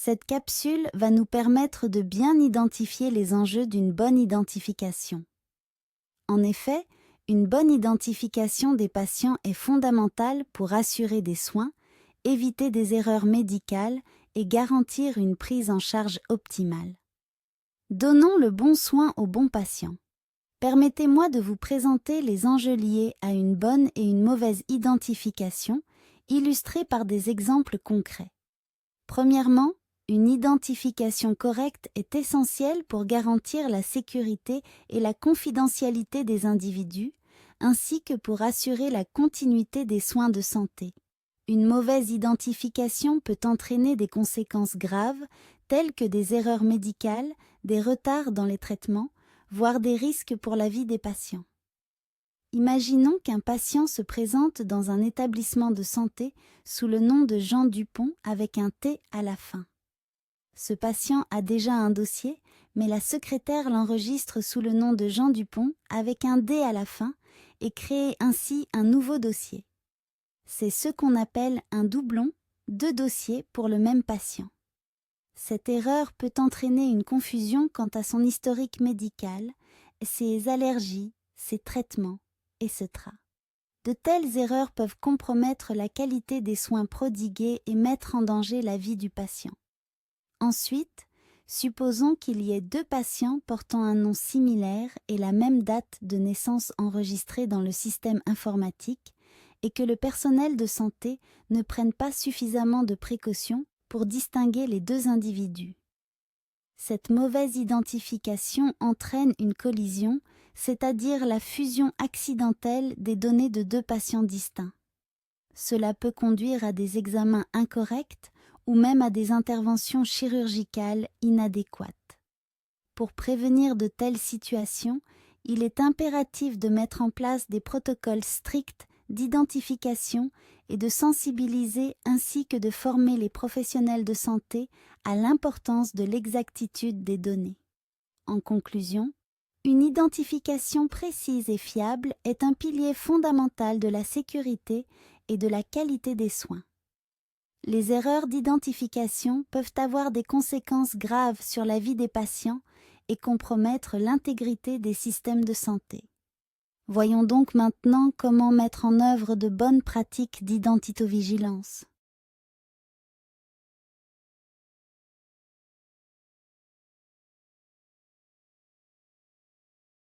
Cette capsule va nous permettre de bien identifier les enjeux d'une bonne identification. En effet, une bonne identification des patients est fondamentale pour assurer des soins, éviter des erreurs médicales et garantir une prise en charge optimale. Donnons le bon soin au bon patient. Permettez-moi de vous présenter les enjeux liés à une bonne et une mauvaise identification, illustrés par des exemples concrets. Premièrement, une identification correcte est essentielle pour garantir la sécurité et la confidentialité des individus, ainsi que pour assurer la continuité des soins de santé. Une mauvaise identification peut entraîner des conséquences graves, telles que des erreurs médicales, des retards dans les traitements, voire des risques pour la vie des patients. Imaginons qu'un patient se présente dans un établissement de santé sous le nom de Jean Dupont avec un T à la fin. Ce patient a déjà un dossier, mais la secrétaire l'enregistre sous le nom de Jean Dupont avec un D à la fin et crée ainsi un nouveau dossier. C'est ce qu'on appelle un doublon, deux dossiers pour le même patient. Cette erreur peut entraîner une confusion quant à son historique médical, ses allergies, ses traitements, etc. De telles erreurs peuvent compromettre la qualité des soins prodigués et mettre en danger la vie du patient. Ensuite, supposons qu'il y ait deux patients portant un nom similaire et la même date de naissance enregistrée dans le système informatique et que le personnel de santé ne prenne pas suffisamment de précautions pour distinguer les deux individus. Cette mauvaise identification entraîne une collision, c'est-à-dire la fusion accidentelle des données de deux patients distincts. Cela peut conduire à des examens incorrects ou même à des interventions chirurgicales inadéquates. Pour prévenir de telles situations, il est impératif de mettre en place des protocoles stricts d'identification et de sensibiliser ainsi que de former les professionnels de santé à l'importance de l'exactitude des données. En conclusion, une identification précise et fiable est un pilier fondamental de la sécurité et de la qualité des soins. Les erreurs d'identification peuvent avoir des conséquences graves sur la vie des patients et compromettre l'intégrité des systèmes de santé. Voyons donc maintenant comment mettre en œuvre de bonnes pratiques d'identitovigilance.